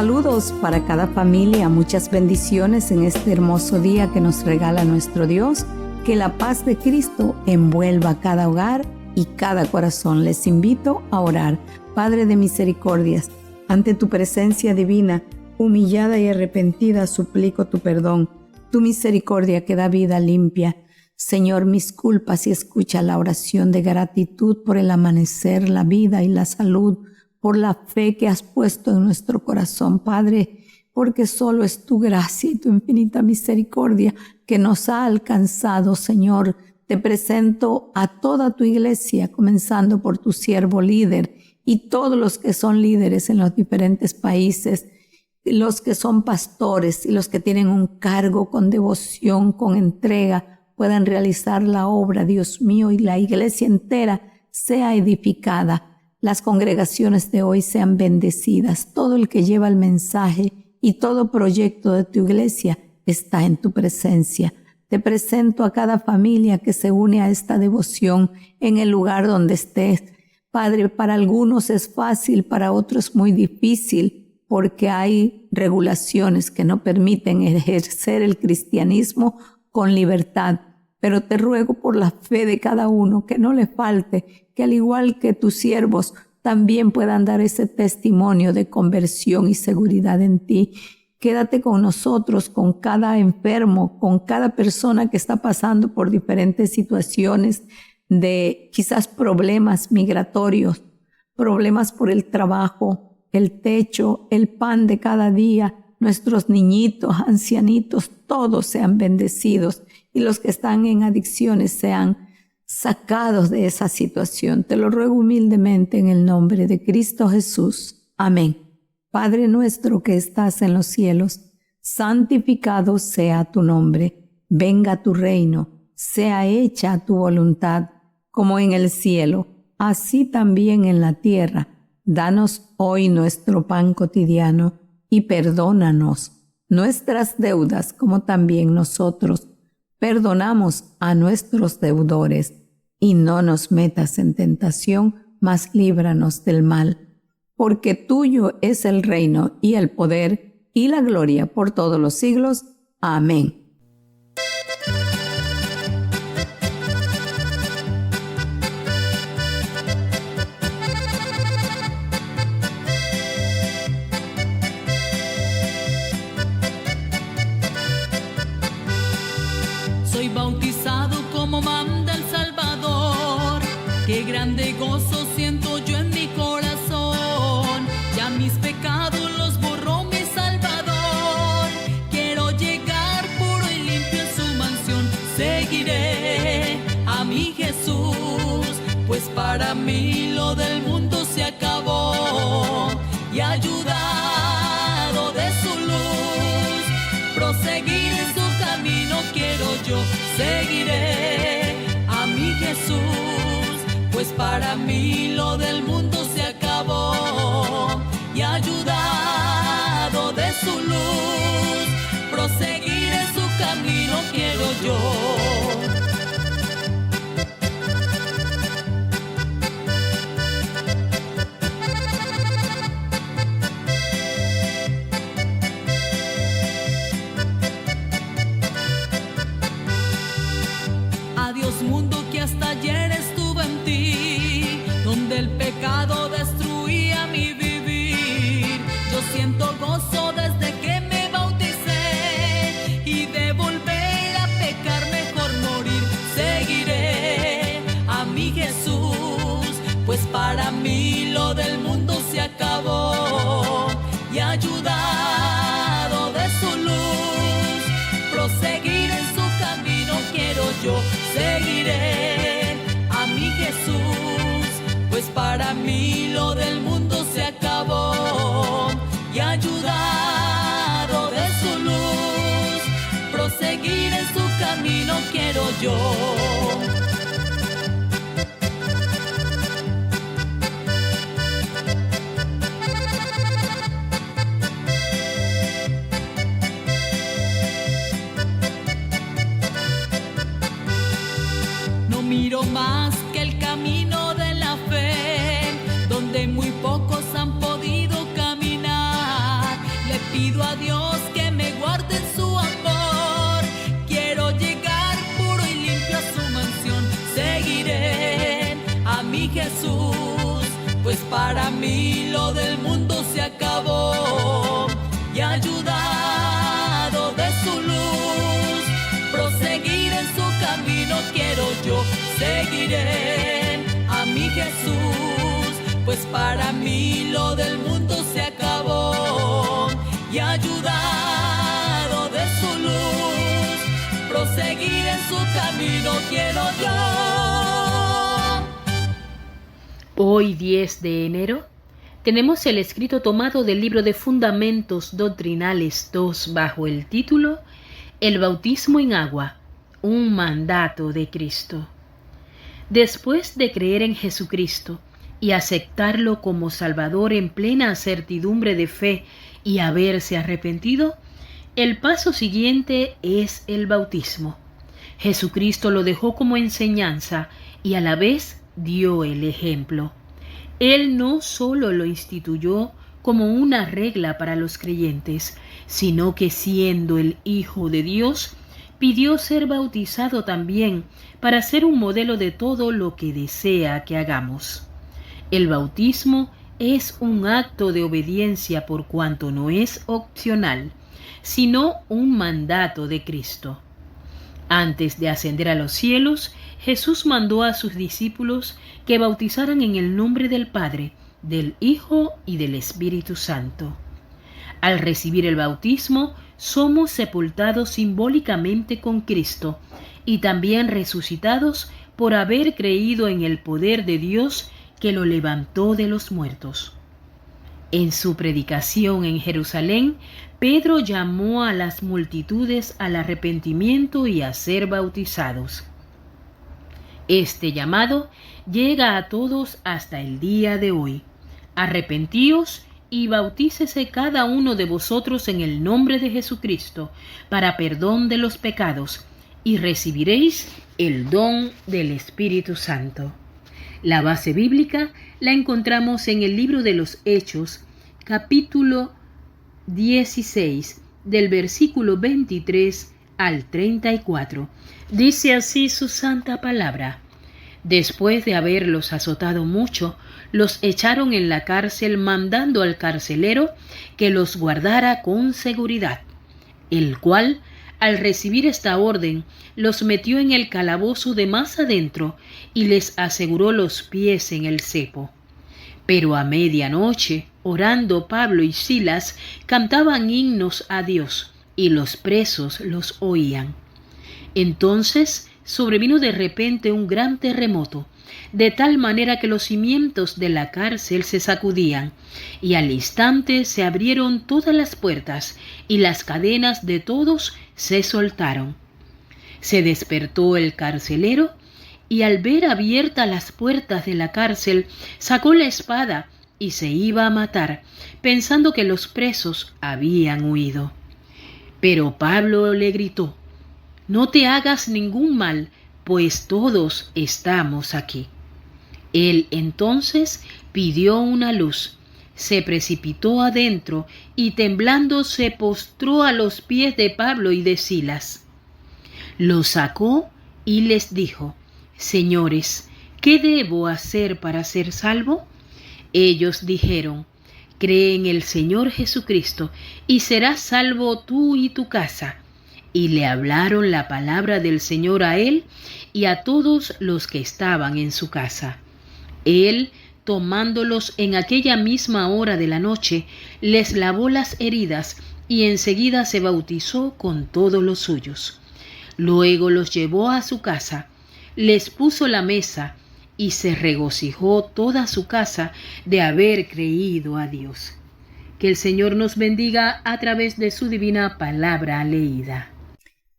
Saludos para cada familia, muchas bendiciones en este hermoso día que nos regala nuestro Dios. Que la paz de Cristo envuelva cada hogar y cada corazón. Les invito a orar. Padre de misericordias, ante tu presencia divina, humillada y arrepentida, suplico tu perdón, tu misericordia que da vida limpia. Señor, mis culpas, y escucha la oración de gratitud por el amanecer, la vida y la salud, por la fe que has puesto en nuestro corazón, Padre, porque solo es tu gracia y tu infinita misericordia que nos ha alcanzado, Señor. Te presento a toda tu iglesia, comenzando por tu siervo líder y todos los que son líderes en los diferentes países, los que son pastores y los que tienen un cargo con devoción, con entrega, puedan realizar la obra, Dios mío, y la iglesia entera sea edificada. Las congregaciones de hoy sean bendecidas. Todo el que lleva el mensaje y todo proyecto de tu iglesia está en tu presencia. Te presento a cada familia que se une a esta devoción en el lugar donde estés. Padre, para algunos es fácil, para otros muy difícil, porque hay regulaciones que no permiten ejercer el cristianismo con libertad. Pero te ruego por la fe de cada uno que no le falte, que al igual que tus siervos también puedan dar ese testimonio de conversión y seguridad en ti. Quédate con nosotros, con cada enfermo, con cada persona que está pasando por diferentes situaciones de quizás problemas migratorios, problemas por el trabajo, el techo, el pan de cada día. Nuestros niñitos, ancianitos, todos sean bendecidos y los que están en adicciones sean sacados de esa situación. Te lo ruego humildemente en el nombre de Cristo Jesús. Amén. Padre nuestro que estás en los cielos, santificado sea tu nombre. Venga tu reino, sea hecha tu voluntad, como en el cielo, así también en la tierra. Danos hoy nuestro pan cotidiano y perdónanos nuestras deudas como también nosotros perdonamos a nuestros deudores. Y no nos metas en tentación, mas líbranos del mal. Porque tuyo es el reino y el poder y la gloria por todos los siglos. Amén. Soy bautizado como manda el Salvador. Qué grande gozo siento yo en mi corazón. Ya mis pecados los borró mi Salvador. Quiero llegar puro y limpio en su mansión. Seguiré a mi Jesús, pues para mí lo del mundo se acabó. Y ayudado de su luz, proseguir en su camino quiero yo. Seguiré a mi Jesús, pues para mí lo del mundo se acabó. Y ayudado de su luz, proseguir en su camino quiero yo. Adiós mundo que hasta ayer estuve en ti, donde el pecado destruía mi vivir. Yo siento gozo desde que me bauticé, y de volver a pecar mejor morir. Seguiré a mi Jesús, pues para mí lo del mundo se acabó. Y ayudado de su luz, proseguir en su camino quiero yo. Seguiré a mi Jesús, pues para mí lo del mundo se acabó. Y ayudado de su luz, proseguir en su camino quiero yo. Miro más que el camino de la fe, donde muy pocos han podido caminar. pues para mí lo del mundo se acabó. Y ayudado de su luz, proseguir en su camino quiero yo. Seguiré a mi Jesús, pues para mí lo del mundo se acabó. Y ayudado de su luz, proseguir en su camino quiero yo. Hoy, 10 de enero, tenemos el escrito tomado del libro de Fundamentos Doctrinales 2 bajo el título El bautismo en agua, un mandato de Cristo. Después de creer en Jesucristo y aceptarlo como Salvador en plena certidumbre de fe y haberse arrepentido, el paso siguiente es el bautismo. Jesucristo lo dejó como enseñanza y a la vez dio el ejemplo. Él no solo lo instituyó como una regla para los creyentes, sino que siendo el Hijo de Dios, pidió ser bautizado también para ser un modelo de todo lo que desea que hagamos. El bautismo es un acto de obediencia por cuanto no es opcional, sino un mandato de Cristo. Antes de ascender a los cielos, Jesús mandó a sus discípulos que bautizaran en el nombre del Padre, del Hijo y del Espíritu Santo. Al recibir el bautismo, somos sepultados simbólicamente con Cristo y también resucitados por haber creído en el poder de Dios que lo levantó de los muertos. En su predicación en Jerusalén, Pedro llamó a las multitudes al arrepentimiento y a ser bautizados. Este llamado llega a todos hasta el día de hoy. Arrepentíos y bautícese cada uno de vosotros en el nombre de Jesucristo para perdón de los pecados, y recibiréis el don del Espíritu Santo. La base bíblica la encontramos en el libro de los Hechos, capítulo 16, del versículo 23 al 34. Dice así su santa palabra: Después de haberlos azotado mucho, los echaron en la cárcel, mandando al carcelero que los guardara con seguridad, el cual, al recibir esta orden, los metió en el calabozo de más adentro y les aseguró los pies en el cepo. Pero a medianoche, orando, Pablo y Silas cantaban himnos a Dios, y los presos los oían. Entonces sobrevino de repente un gran terremoto, de tal manera que los cimientos de la cárcel se sacudían, y al instante se abrieron todas las puertas, y las cadenas de todos se soltaron. Se despertó el carcelero, y al ver abiertas las puertas de la cárcel, sacó la espada y se iba a matar, pensando que los presos habían huido. Pero Pablo le gritó: No te hagas ningún mal, pues todos estamos aquí. Él entonces pidió una luz, se precipitó adentro y temblando se postró a los pies de Pablo y de Silas. Los sacó y les dijo: Señores, ¿qué debo hacer para ser salvo? Ellos dijeron: Cree en el Señor Jesucristo y serás salvo tú y tu casa. Y le hablaron la palabra del Señor a él y a todos los que estaban en su casa. Él, tomándolos en aquella misma hora de la noche, les lavó las heridas y enseguida se bautizó con todos los suyos. Luego los llevó a su casa, les puso la mesa y se regocijó toda su casa de haber creído a Dios. Que el Señor nos bendiga a través de su divina palabra leída.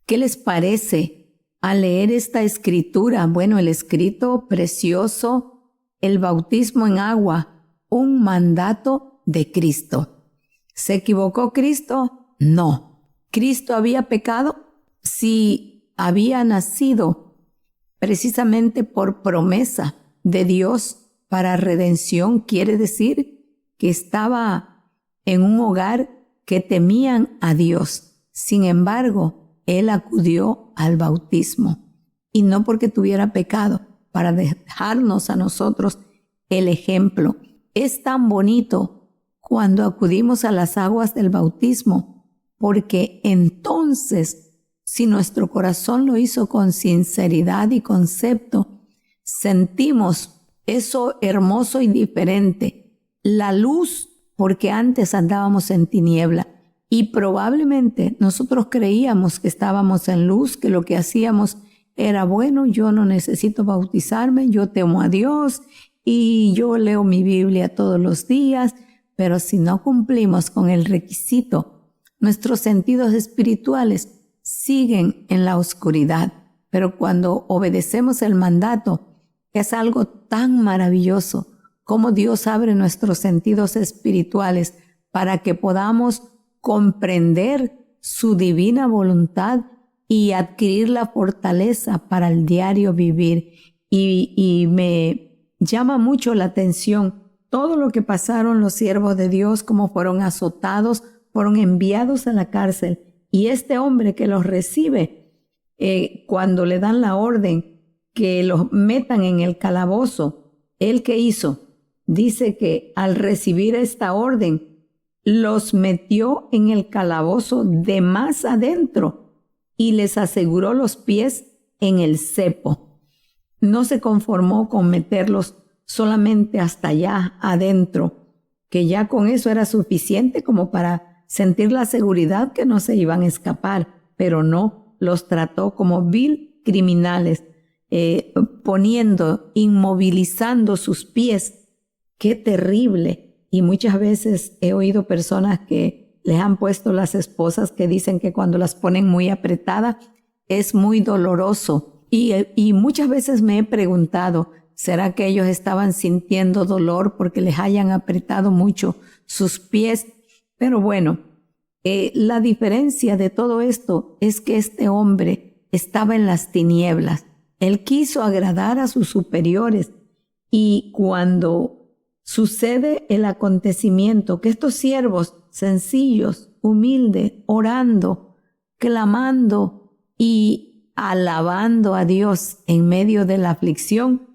¿Qué les parece al leer esta escritura? Bueno, el escrito precioso, el bautismo en agua, un mandato de Cristo. ¿Se equivocó Cristo? No. ¿Cristo había pecado? Sí, había nacido precisamente por promesa de Dios para redención. Quiere decir que estaba en un hogar que temían a Dios. Sin embargo, él acudió al bautismo, y no porque tuviera pecado, para dejarnos a nosotros el ejemplo. es tan bonito cuando acudimos a las aguas del bautismo, porque entonces, si nuestro corazón lo hizo con sinceridad y concepto, sentimos eso hermoso y diferente, la luz, porque antes andábamos en tiniebla y probablemente nosotros creíamos que estábamos en luz, que lo que hacíamos era bueno, yo no necesito bautizarme, yo temo a Dios y yo leo mi Biblia todos los días, pero si no cumplimos con el requisito, nuestros sentidos espirituales siguen en la oscuridad. Pero cuando obedecemos el mandato, es algo tan maravilloso como Dios abre nuestros sentidos espirituales para que podamos comprender su divina voluntad y adquirir la fortaleza para el diario vivir. Y me llama mucho la atención todo lo que pasaron los siervos de Dios, cómo fueron azotados, fueron enviados a la cárcel. Y este hombre que los recibe, cuando le dan la orden que los metan en el calabozo, ¿él qué hizo? Dice que al recibir esta orden, los metió en el calabozo de más adentro y les aseguró los pies en el cepo. No se conformó con meterlos solamente hasta allá adentro, que ya con eso era suficiente como para sentir la seguridad que no se iban a escapar, pero no, los trató como vil criminales, inmovilizando sus pies. ¡Qué terrible! Y muchas veces he oído personas que les han puesto las esposas que dicen que cuando las ponen muy apretadas es muy doloroso. Y muchas veces me he preguntado, ¿será que ellos estaban sintiendo dolor porque les hayan apretado mucho sus pies? Pero bueno, la diferencia de todo esto es que este hombre estaba en las tinieblas. Él quiso agradar a sus superiores y cuando sucede el acontecimiento que estos siervos sencillos, humildes, orando, clamando y alabando a Dios en medio de la aflicción,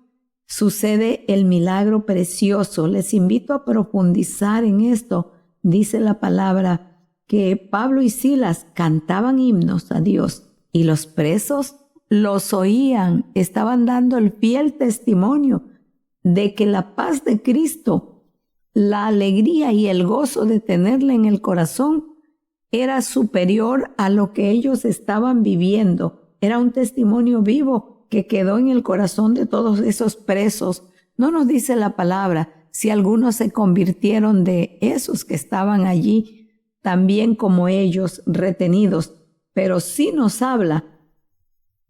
sucede el milagro precioso. Les invito a profundizar en esto. Dice la palabra que Pablo y Silas cantaban himnos a Dios y los presos los oían, estaban dando el fiel testimonio de que la paz de Cristo, la alegría y el gozo de tenerla en el corazón era superior a lo que ellos estaban viviendo. Era un testimonio vivo que quedó en el corazón de todos esos presos. No nos dice la palabra si algunos se convirtieron de esos que estaban allí, también como ellos retenidos, pero sí nos habla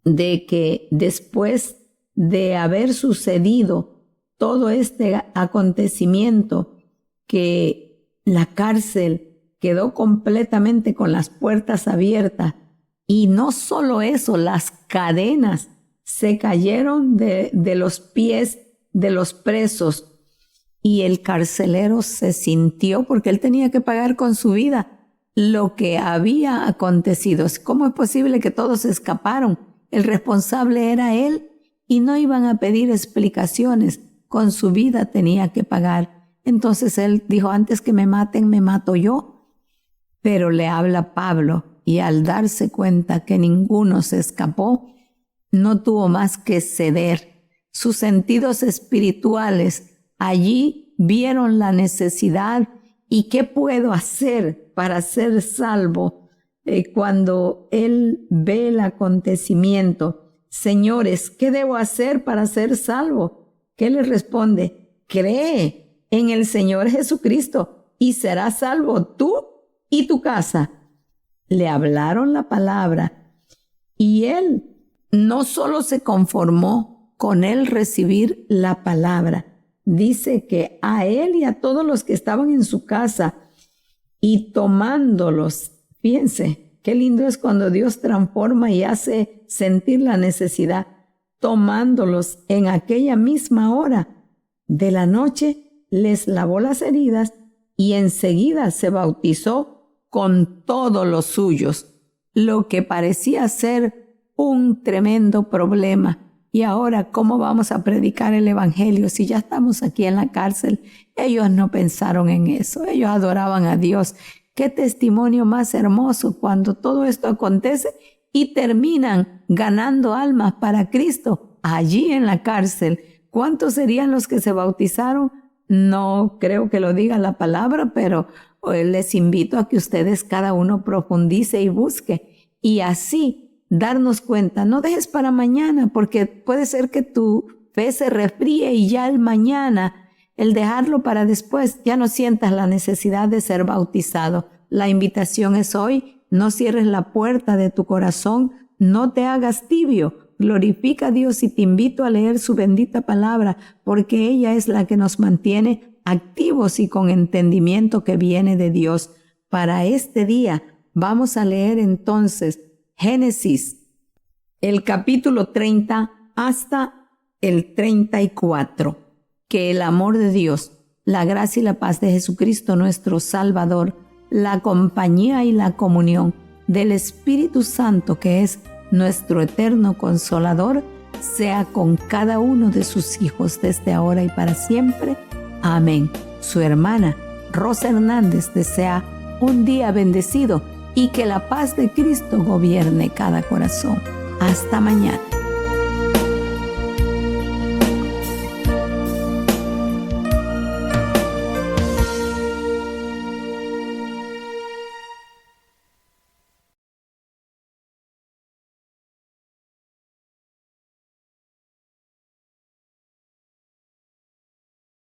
de que después de haber sucedido todo este acontecimiento, que la cárcel quedó completamente con las puertas abiertas, y no solo eso, las cadenas se cayeron de los pies de los presos, y el carcelero se sintió, porque él tenía que pagar con su vida lo que había acontecido. ¿Cómo es posible que todos escaparon? El responsable era él y no iban a pedir explicaciones. Con su vida tenía que pagar. Entonces él dijo, antes que me maten, me mato yo. Pero le habla Pablo y al darse cuenta que ninguno se escapó, no tuvo más que ceder. Sus sentidos espirituales allí vieron la necesidad y qué puedo hacer para ser salvo. Cuando él ve el acontecimiento, señores, ¿qué debo hacer para ser salvo? ¿Qué le responde? Cree en el Señor Jesucristo y serás salvo tú y tu casa. Le hablaron la palabra y él no solo se conformó con él recibir la palabra, dice que a él y a todos los que estaban en su casa y tomándolos. Fíjense, qué lindo es cuando Dios transforma y hace sentir la necesidad. Tomándolos en aquella misma hora de la noche, les lavó las heridas y enseguida se bautizó con todos los suyos. Lo que parecía ser un tremendo problema Y ahora, ¿cómo vamos a predicar el evangelio si ya estamos aquí en la cárcel? Ellos no pensaron en eso, ellos adoraban a Dios. Qué testimonio más hermoso cuando todo esto acontece y terminan ganando almas para Cristo allí en la cárcel. ¿Cuántos serían los que se bautizaron? No creo que lo diga la palabra, pero les invito a que ustedes cada uno profundice y busque. Y así darnos cuenta, no dejes para mañana, porque puede ser que tu fe se resfríe y ya el mañana, el dejarlo para después, ya no sientas la necesidad de ser bautizado. La invitación es hoy, no cierres la puerta de tu corazón, no te hagas tibio. Glorifica a Dios y te invito a leer su bendita palabra, porque ella es la que nos mantiene activos y con entendimiento que viene de Dios. Para este día vamos a leer entonces Génesis, el capítulo 30 hasta el 34. Que el amor de Dios, la gracia y la paz de Jesucristo nuestro Salvador, la compañía y la comunión del Espíritu Santo, que es nuestro eterno Consolador, sea con cada uno de sus hijos desde ahora y para siempre. Amén. Su hermana Rosa Hernández desea un día bendecido y que la paz de Cristo gobierne cada corazón. Hasta mañana.